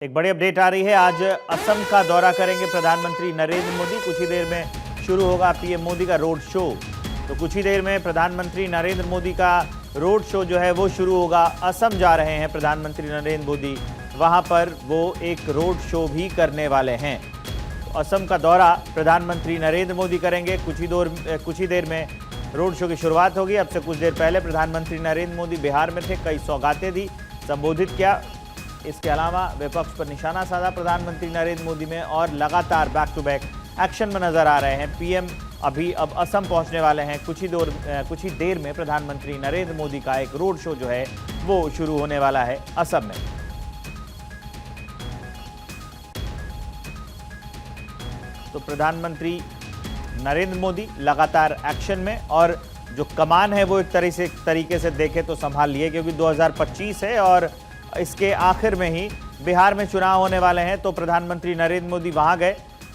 एक बड़ी अपडेट आ रही है। आज असम का दौरा करेंगे प्रधानमंत्री नरेंद्र मोदी। कुछ ही देर में शुरू होगा पीएम मोदी का रोड शो। तो कुछ ही देर में प्रधानमंत्री नरेंद्र मोदी का रोड शो जो है वो शुरू होगा। असम जा रहे हैं प्रधानमंत्री नरेंद्र मोदी, वहां पर वो एक रोड शो भी करने वाले हैं। तो असम का दौरा प्रधानमंत्री नरेंद्र मोदी करेंगे। कुछ ही देर में रोड शो की शुरुआत होगी। अब से कुछ देर पहले प्रधानमंत्री नरेंद्र मोदी बिहार में थे, कई सौगातें दी, संबोधित किया। इसके अलावा विपक्ष पर निशाना साधा प्रधानमंत्री नरेंद्र मोदी में और लगातार बैक टू बैक एक्शन में नजर आ रहे हैं। पीएम अब असम पहुंचने वाले हैं। कुछ ही देर में प्रधानमंत्री नरेंद्र मोदी का एक रोड शो जो है वो शुरू होने वाला है असम में। तो प्रधानमंत्री नरेंद्र मोदी लगातार एक्शन में, और जो कमान है वो एक तरीके से देखे तो संभाल लिए, क्योंकि 2025 है और इसके आखिर में ही बिहार में चुनाव होने वाले हैं। तो प्रधानमंत्री नरेंद्र मोदी वहां गए,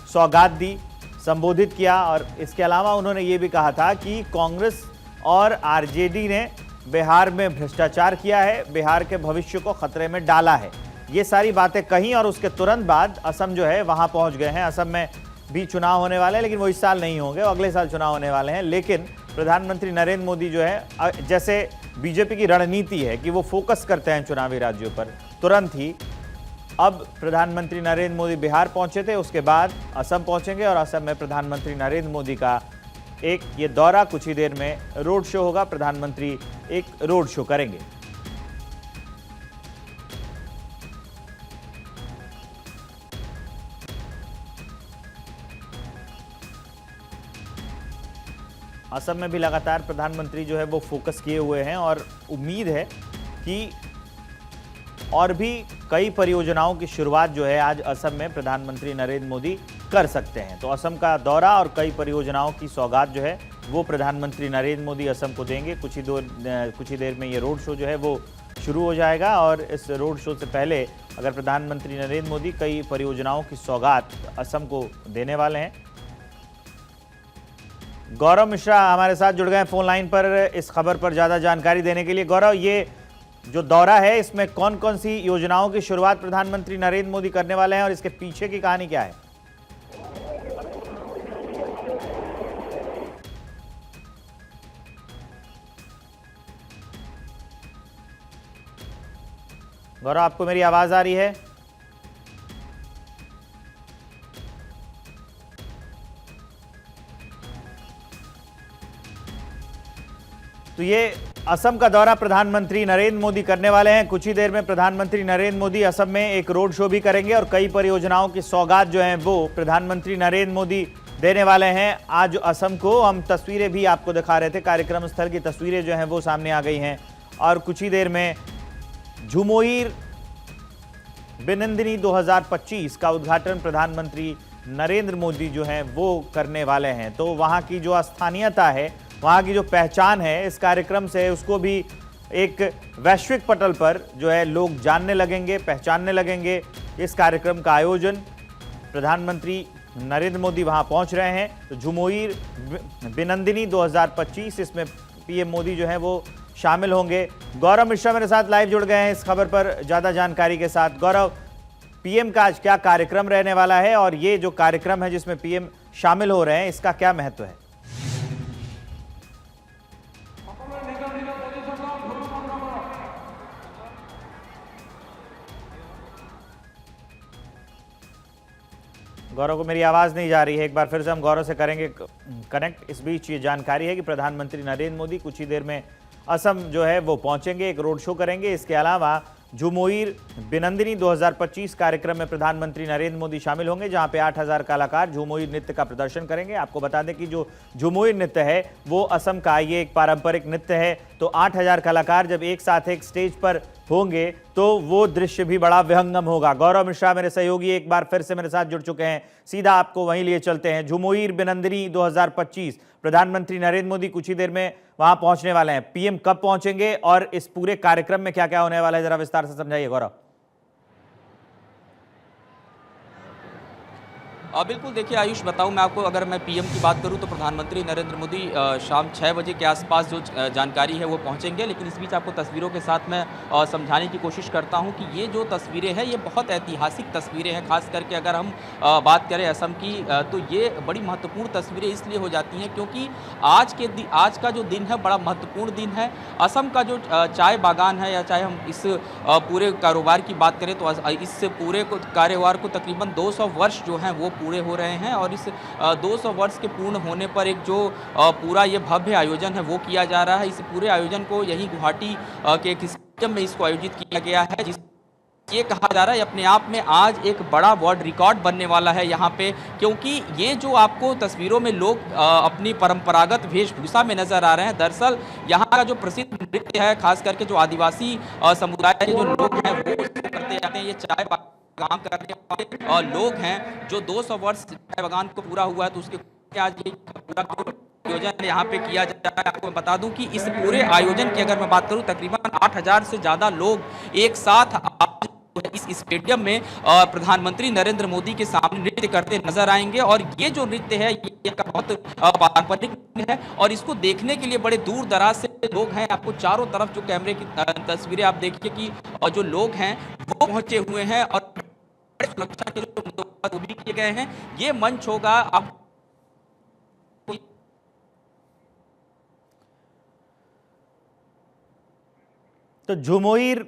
सौगात दी, संबोधित किया, और इसके अलावा उन्होंने ये भी कहा था कि कांग्रेस और आरजेडी ने बिहार में भ्रष्टाचार किया है, बिहार के भविष्य को खतरे में डाला है। ये सारी बातें कही और उसके तुरंत बाद असम जो है वहां पहुंच गए हैं। असम में भी चुनाव होने वाले हैं, लेकिन वो इस साल नहीं होंगे, अगले साल चुनाव होने वाले हैं। लेकिन प्रधानमंत्री नरेंद्र मोदी जो है, जैसे बीजेपी की रणनीति है कि वो फोकस करते हैं चुनावी राज्यों पर, तुरंत ही अब प्रधानमंत्री नरेंद्र मोदी बिहार पहुंचे थे, उसके बाद असम पहुंचेंगे और असम में प्रधानमंत्री नरेंद्र मोदी का एक ये दौरा, कुछ ही देर में रोड शो होगा। प्रधानमंत्री एक रोड शो करेंगे। असम में भी लगातार प्रधानमंत्री जो है वो फोकस किए हुए हैं और उम्मीद है कि और भी कई परियोजनाओं की शुरुआत जो है आज असम में प्रधानमंत्री नरेंद्र मोदी कर सकते हैं। तो असम का दौरा और कई परियोजनाओं की सौगात जो है वो प्रधानमंत्री नरेंद्र मोदी असम को देंगे। कुछ ही देर में ये रोड शो जो है वो शुरू हो जाएगा, और इस रोड शो से पहले अगर प्रधानमंत्री नरेंद्र मोदी कई परियोजनाओं की सौगात असम को देने वाले हैं। गौरव मिश्रा हमारे साथ जुड़ गए हैं फोन लाइन पर इस खबर पर ज़्यादा जानकारी देने के लिए। गौरव, ये जो दौरा है इसमें कौन कौन सी योजनाओं की शुरुआत प्रधानमंत्री नरेंद्र मोदी करने वाले हैं और इसके पीछे की कहानी क्या है? गौरव, आपको मेरी आवाज आ रही है? तो ये असम का दौरा प्रधानमंत्री नरेंद्र मोदी करने वाले हैं। कुछ ही देर में प्रधानमंत्री नरेंद्र मोदी असम में एक रोड शो भी करेंगे और कई परियोजनाओं की सौगात जो हैं वो प्रधानमंत्री नरेंद्र मोदी देने वाले हैं आज असम को। हम तस्वीरें भी आपको दिखा रहे थे, कार्यक्रम स्थल की तस्वीरें जो हैं वो सामने आ गई हैं। और कुछ ही देर में झुमोइर बिनंदिनी 2025 का उद्घाटन प्रधानमंत्री नरेंद्र मोदी जो हैं वो करने वाले हैं। तो वहाँ की जो स्थानीयता है, वहाँ की जो पहचान है इस कार्यक्रम से, उसको भी एक वैश्विक पटल पर जो है लोग जानने लगेंगे, पहचानने लगेंगे। इस कार्यक्रम का आयोजन प्रधानमंत्री नरेंद्र मोदी वहाँ पहुँच रहे हैं। तो झुमोइर बिनंदिनी 2025, इसमें पीएम मोदी जो है वो शामिल होंगे। गौरव मिश्रा मेरे साथ लाइव जुड़ गए हैं इस खबर पर ज़्यादा जानकारी के साथ। गौरव, पीएम का आज क्या कार्यक्रम रहने वाला है और ये जो कार्यक्रम है जिसमें पीएम शामिल हो रहे हैं, इसका क्या महत्व है? गौरव को मेरी आवाज़ नहीं जा रही है, एक बार फिर से हम गौरव से करेंगे कनेक्ट। इस बीच ये जानकारी है कि प्रधानमंत्री नरेंद्र मोदी कुछ ही देर में असम जो है वो पहुंचेंगे, एक रोड शो करेंगे। इसके अलावा झुमोइर बिनंदिनी 2025 कार्यक्रम में प्रधानमंत्री नरेंद्र मोदी शामिल होंगे, जहां पे 8000 कलाकार झुमोइर नृत्य का प्रदर्शन करेंगे। आपको बता दें कि जो झुमोइर नृत्य है वो असम का ये एक पारंपरिक नृत्य है। तो 8000 कलाकार जब एक साथ एक स्टेज पर होंगे तो वो दृश्य भी बड़ा विहंगम होगा। गौरव मिश्रा मेरे सहयोगी एक बार फिर से मेरे साथ जुड़ चुके हैं, सीधा आपको वहीं लिए चलते हैं। झुमोइर बिनंदिनी 2025, प्रधानमंत्री नरेंद्र मोदी कुछ ही देर में वहां पहुंचने वाले हैं। पीएम कब पहुंचेंगे और इस पूरे कार्यक्रम में क्या क्या होने वाला है, जरा विस्तार से समझाइए गौरव। बिल्कुल देखिए आयुष, बताऊं मैं आपको, अगर मैं पीएम की बात करूं तो प्रधानमंत्री नरेंद्र मोदी शाम 6 बजे के आसपास जो जानकारी है वो पहुंचेंगे। लेकिन इस बीच आपको तस्वीरों के साथ मैं समझाने की कोशिश करता हूं कि ये जो तस्वीरें हैं ये बहुत ऐतिहासिक तस्वीरें हैं। खास करके अगर हम बात करें असम की तो ये बड़ी महत्वपूर्ण तस्वीरें इसलिए हो जाती हैं क्योंकि आज का जो दिन है बड़ा महत्वपूर्ण दिन है। असम का जो चाय बागान है, या चाहे हम इस पूरे कारोबार की बात करें तो इस पूरे कारोबार को तकरीबन 200 वर्ष जो हैं वो पूरे हो रहे हैं। और इस 200 वर्ष के पूर्ण होने पर एक जो पूरा ये भव्य आयोजन है वो किया जा रहा है। इस पूरे आयोजन को यही गुवाहाटी के एक स्टेडियम में इसको आयोजित किया गया है, जिस ये कहा जा रहा है अपने आप में आज एक बड़ा वर्ल्ड रिकॉर्ड बनने वाला है यहाँ पे, क्योंकि ये जो आपको तस्वीरों में लोग अपनी परंपरागत वेशभूषा में नजर आ रहे हैं, दरअसल यहाँ का जो प्रसिद्ध नृत्य है, खास करके जो आदिवासी समुदाय के जो लोग हैं वो इसको करते जाते हैं। ये चाय बागान करने वाले लोग हैं जो 200 वर्ष चाय बागान को पूरा हुआ है, तो उसके आज ये पूरा आयोजन यहाँ पे किया जा रहा है। आपको बता दूं कि इस पूरे आयोजन की अगर मैं बात करूं तकरीबन 8000 से ज्यादा लोग एक साथ इस स्टेडियम में प्रधानमंत्री नरेंद्र मोदी के सामने नृत्य करते नजर आएंगे। और ये जो नृत्य है ये बहुत पारंपरिक है और इसको देखने के लिए बड़े दूर दराज से लोग हैं। आपको चारों तरफ जो कैमरे की तस्वीरें आप देखिए कि जो लोग हैं वो पहुंचे हुए हैं और सुरक्षा के जो बंदोबस्त भी किए गए हैं। ये मंच होगा आप तो झुमोइर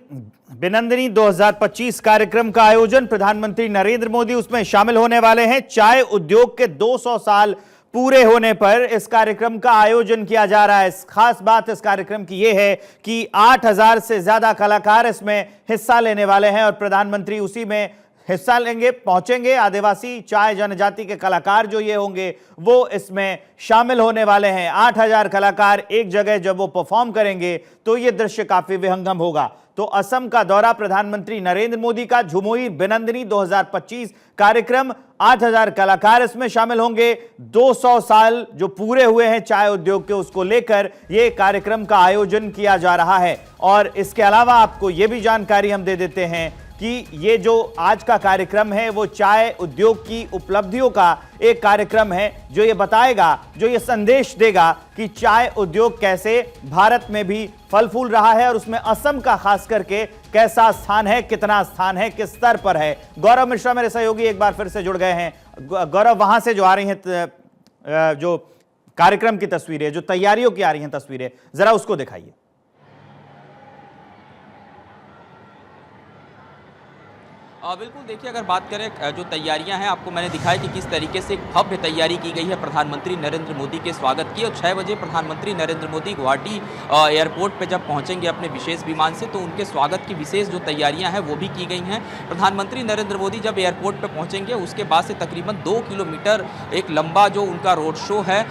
बिनंदनी 2025 कार्यक्रम का आयोजन, प्रधानमंत्री नरेंद्र मोदी उसमें शामिल होने वाले हैं। चाय उद्योग के 200 साल पूरे होने पर इस कार्यक्रम का आयोजन किया जा रहा है। खास बात इस कार्यक्रम की यह है कि 8000 से ज्यादा कलाकार इसमें हिस्सा लेने वाले हैं और प्रधानमंत्री उसी में हिस्सा लेंगे, पहुंचेंगे। आदिवासी चाय जनजाति के कलाकार जो ये होंगे वो इसमें शामिल होने वाले हैं। 8000 कलाकार एक जगह जब वो परफॉर्म करेंगे तो ये दृश्य काफी विहंगम होगा। तो असम का दौरा प्रधानमंत्री नरेंद्र मोदी का, झुमोइर बिनंदनी 2025 कार्यक्रम, 8000 कलाकार इसमें शामिल होंगे। 200 साल जो पूरे हुए हैं चाय उद्योग के उसको लेकर यह कार्यक्रम का आयोजन किया जा रहा है। और इसके अलावा आपको यह भी जानकारी हम दे देते हैं कि ये जो आज का कार्यक्रम है वो चाय उद्योग की उपलब्धियों का एक कार्यक्रम है जो ये बताएगा, जो ये संदेश देगा कि चाय उद्योग कैसे भारत में भी फल फूल रहा है और उसमें असम का खास करके कैसा स्थान है, कितना स्थान है, किस स्तर पर है। गौरव मिश्रा मेरे सहयोगी एक बार फिर से जुड़ गए हैं। गौरव, वहां से जो आ रही हैं जो कार्यक्रम की तस्वीरें, जो तैयारियों की आ रही हैं तस्वीरें, जरा उसको दिखाइए। बिल्कुल देखिए, अगर बात करें जो तैयारियां हैं, आपको मैंने दिखाया कि किस तरीके से एक भव्य तैयारी की गई है प्रधानमंत्री नरेंद्र मोदी के स्वागत की। और 6 बजे प्रधानमंत्री नरेंद्र मोदी गुवाहाटी एयरपोर्ट पे जब पहुंचेंगे अपने विशेष विमान से, तो उनके स्वागत की विशेष जो तैयारियां हैं वो भी की गई हैं। प्रधानमंत्री नरेंद्र मोदी जब एयरपोर्ट पर पहुँचेंगे उसके बाद से तकरीबन 2 किलोमीटर एक लंबा जो उनका रोड शो है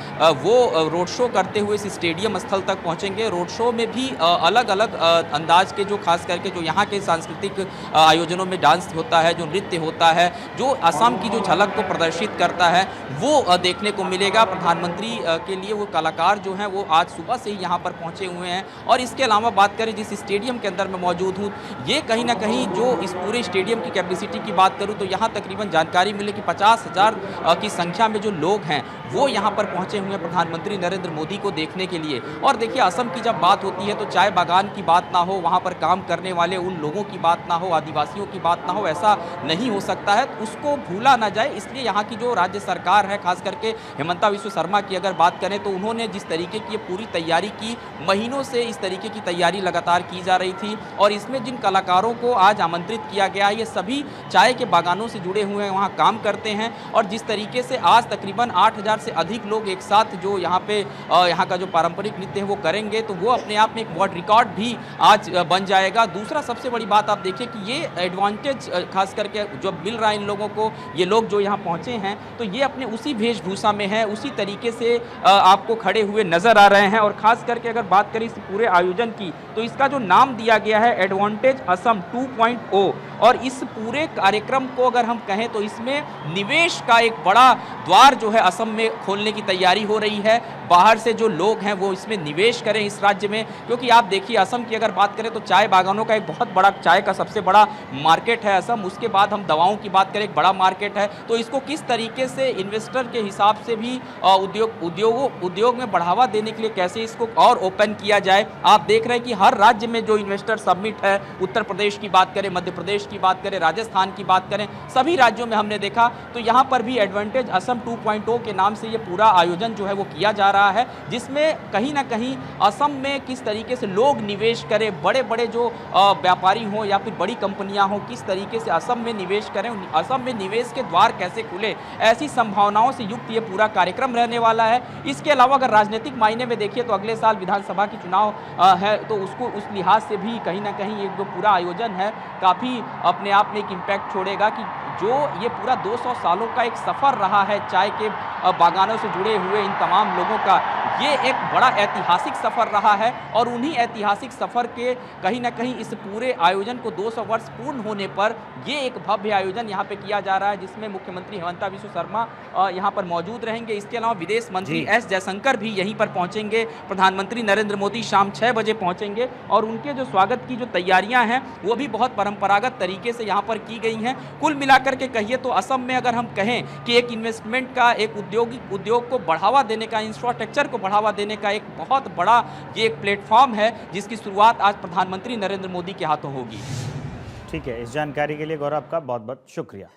वो रोड शो करते हुए इस स्टेडियम स्थल तक पहुँचेंगे। रोड शो में भी अलग अलग अंदाज के जो खास करके जो यहाँ के सांस्कृतिक आयोजनों में डांस होता है, जो नृत्य होता है, जो असम की जो झलक को प्रदर्शित करता है वो देखने को मिलेगा। प्रधानमंत्री के लिए वो कलाकार जो हैं वो आज सुबह से ही यहाँ पर पहुँचे हुए हैं। और इसके अलावा बात करें जिस स्टेडियम के अंदर मैं मौजूद हूँ, ये कहीं ना कहीं जो इस पूरे स्टेडियम की कैपेसिटी की बात करूँ तो यहाँ तकरीबन जानकारी मिले कि 50,000 की संख्या में जो लोग हैं वो यहाँ पर पहुँचे हुए हैं प्रधानमंत्री नरेंद्र मोदी को देखने के लिए। और देखिए, असम की जब बात होती है तो चाय बागान की बात ना हो, वहाँ पर काम करने वाले उन लोगों की बात ना हो, आदिवासियों की बात ना हो, ऐसा नहीं हो सकता है, उसको भूला ना जाए। इसलिए यहाँ की जो राज्य सरकार है, खास करके हेमंता विश्व शर्मा की अगर बात करें तो उन्होंने जिस तरीके की पूरी तैयारी की, महीनों से इस तरीके की तैयारी लगातार की जा रही थी। और इसमें जिन कलाकारों को आज आमंत्रित किया गया है ये सभी चाय के बागानों से जुड़े हुए हैं, वहाँ काम करते हैं। और जिस तरीके से आज तकरीबन 8000 से अधिक लोग एक साथ जो यहाँ पे यहाँ का जो पारंपरिक नृत्य है वो करेंगे, तो वो अपने आप में एक वर्ल्ड रिकॉर्ड भी आज बन जाएगा। दूसरा सबसे बड़ी बात आप देखिए कि ये एडवांटेज खास करके जो मिल रहा है इन लोगों को, ये लोग जो यहाँ पहुँचे हैं तो ये अपने उसी वेशभूषा में है, उसी तरीके से आपको खड़े हुए नजर आ रहे हैं। और खास करके अगर बात करें इस पूरे आयोजन की तो इसका जो नाम दिया गया है एडवांटेज असम 2.0। और इस पूरे कार्यक्रम को अगर हम कहें तो इसमें निवेश का एक बड़ा द्वार जो है असम में खोलने की तैयारी हो रही है। बाहर से जो लोग हैं वो इसमें निवेश करें इस राज्य में, क्योंकि आप देखिए असम की अगर बात करें तो चाय बागानों का एक बहुत बड़ा, चाय का सबसे बड़ा मार्केट है असम। उसके बाद हम दवाओं की बात करें, एक बड़ा मार्केट है। तो इसको किस तरीके से इन्वेस्टर के हिसाब से भी उद्योग में बढ़ावा देने के लिए कैसे इसको और ओपन किया जाए। आप देख रहे हैं कि हर राज्य में जो इन्वेस्टर समिट है, उत्तर प्रदेश की बात करें, मध्य प्रदेश की बात करें, राजस्थान की बात करें, सभी राज्यों में हमने देखा। तो यहाँ पर भी एडवांटेज असम 2.0 के नाम से ये पूरा आयोजन जो है वो किया जा रहा है, जिसमें कहीं ना कहीं असम में किस तरीके से लोग निवेश करें, बड़े बड़े जो व्यापारी हों या फिर बड़ी कंपनियां हों, किस तरीके से असम में निवेश करें, असम में निवेश के द्वार कैसे खुले, ऐसी संभावनाओं से युक्त ये पूरा कार्यक्रम रहने वाला है। इसके अलावा अगर राजनीतिक मायने में देखिए तो अगले साल विधानसभा की चुनाव है, तो उसको उस लिहाज से भी कहीं ना कहीं एक जो पूरा आयोजन है काफ़ी अपने आप में एक इम्पैक्ट छोड़ेगा कि जो ये पूरा 200 सालों का एक सफ़र रहा है चाय के बागानों से जुड़े हुए इन तमाम लोगों का, ये एक बड़ा ऐतिहासिक सफ़र रहा है। और उन्हीं ऐतिहासिक सफ़र के कहीं ना कहीं इस पूरे आयोजन को 200 वर्ष पूर्ण होने पर ये एक भव्य आयोजन यहाँ पे किया जा रहा है, जिसमें मुख्यमंत्री हिमंता बिस्वा शर्मा यहाँ पर मौजूद रहेंगे। इसके अलावा विदेश मंत्री एस जयशंकर भी यहीं पर पहुँचेंगे। प्रधानमंत्री नरेंद्र मोदी शाम 6 बजे पहुँचेंगे और उनके जो स्वागत की जो तैयारियाँ हैं वो भी बहुत परंपरागत तरीके से यहाँ पर की गई हैं। कुल मिलाकर के कहिए तो असम में अगर हम कहें कि एक इन्वेस्टमेंट का, एक उद्योग को बढ़ावा देने का, इंफ्रास्ट्रक्चर को बढ़ावा देने का एक बहुत बड़ा ये एक प्लेटफॉर्म है, जिसकी शुरुआत आज प्रधानमंत्री नरेंद्र मोदी के हाथों होगी। ठीक है, इस जानकारी के लिए गौरव आपका बहुत बहुत शुक्रिया।